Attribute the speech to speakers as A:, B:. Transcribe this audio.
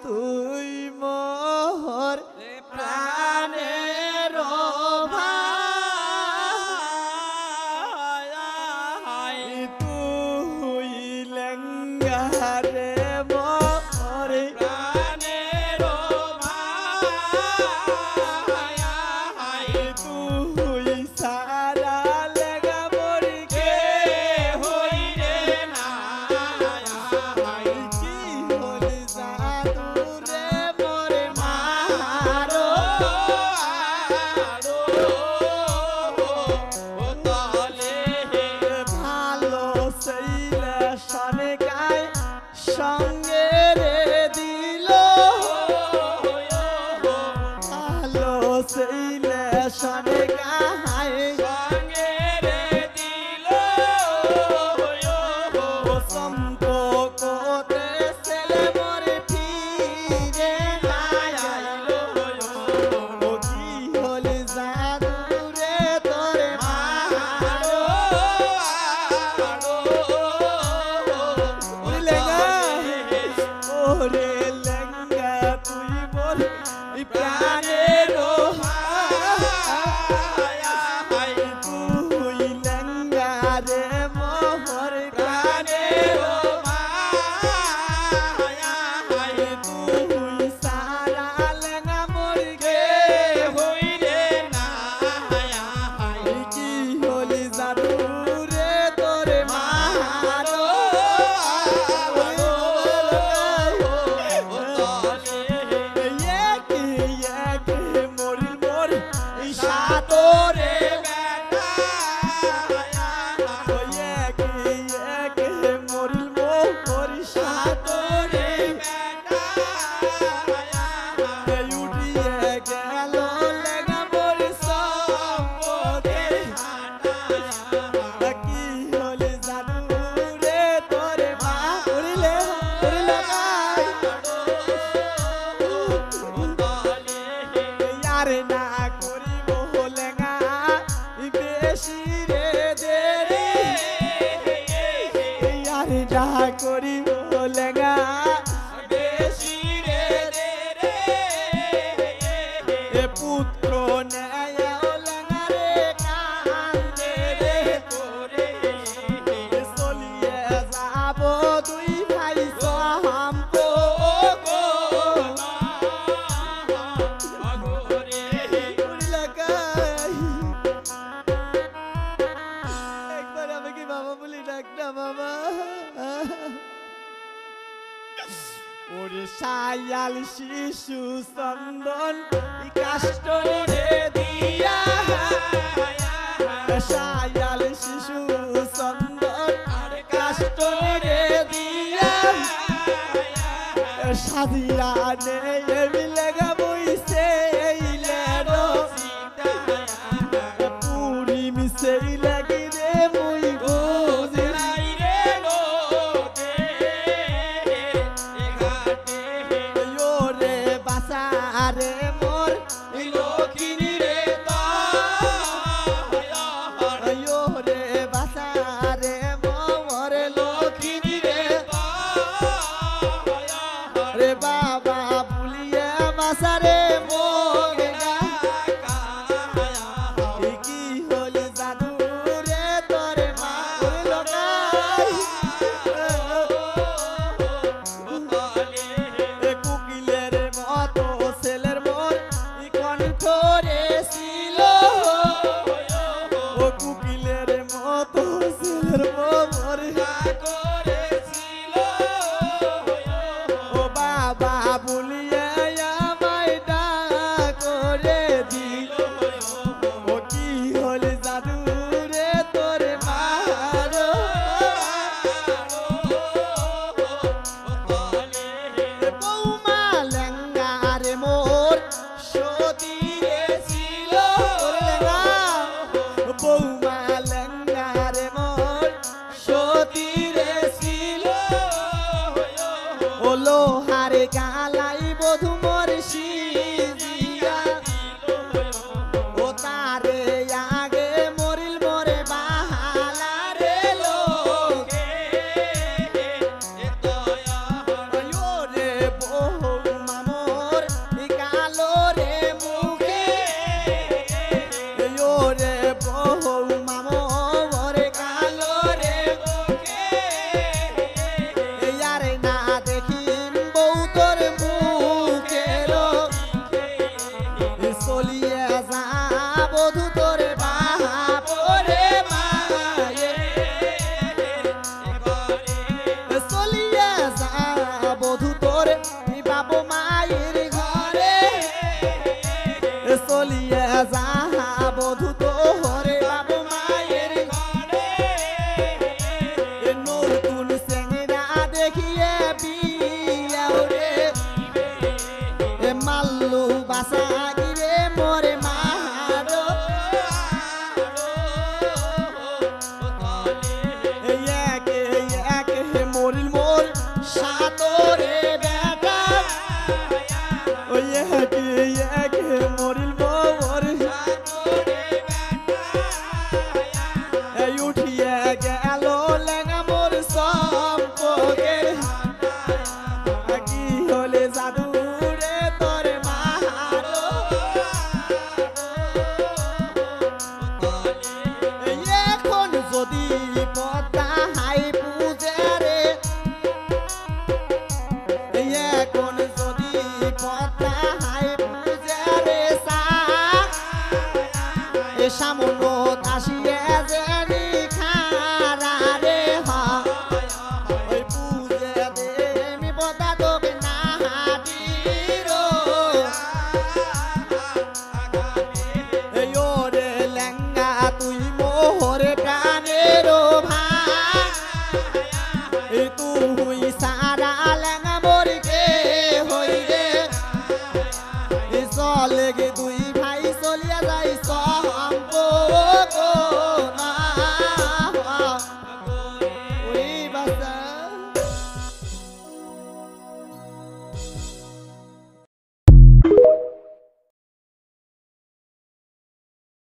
A: তুই মোর প্রাণের ভাই তুই লেঙ্গা রে মোর প্রাণের ভাই তুই সারা লেগা মোর কে হই রে না কি হলি জাদু রে মোর মারো ভালো সেইলে সনে গায় সঙ্গে রে দিল ভালো সেইলে সনে গায় সঙ্গে রে দিল সম্পর্কতে ছেলে মরে ফিরে আইলো কি হলি জাদু রে তোরে মারো ওরে লেঙ্গা তুই মোর প্রাণের ভাই তুই লেঙ্গা রে মোর প্রাণের ভাই তুই সারা লেঙ্গা মোর কে হই রে না কি হলি জাদু রে তোরে মারো সাতরে বেটা মরিল মোর সাতরে বেটা উঠিয়ে গেল লেগা মোর সম্পদের কি হলে জাদু রে তোরে মা করিলে আরে না করিব লেঙ্গা বেশি রে দেরি আরে না করিব লেঙ্গা বেশি রে দেরি পুত্র নেয় লেঙ্গা রে কান্দে রে তোরে চলিয়ে যাব দুই ভাই সম্পর্ক একবার আমাকে বাবা বলে ডাক না বাবা ওরে সায়াল শিশু চন্দন কাষ্ট রে দিয়া সায়াল শিশু চন্দন কাষ্ট রে দিয়া সাদিয়া নে লেগা বইছে পুরি মিশে লাগি রে মুই বুঝাই রে রে বাসা রে মোর লক্ষ্মী রে রে বাসা রে মোর লক্ষ্মী রে রে বাবা বুলিয়া বাসা রে মোর কি হলি জাদু রে তোরে মা কুকিলের মতো ছেলের মোর কণ্ঠ রে ছিল কুকিলের মতো ছেলের মোর ও বাবা বলিয়া আমায় ডাক করে দিল ও কি হলি জাদু রে তোরে মারো বৌমা লেঙ্গা রে মোর সতী রে ছিল বৌমা লেঙ্গা রে মোর সতী রে ছিল ও লোহারে গালাই বধু মোর সিজিয়া ও তারে আগে মরিল মোরে বাহালা রে লোকে রে বহু লেগে দুই ভাই চলিয়া যাই সম্পর্ক না ওই বাসা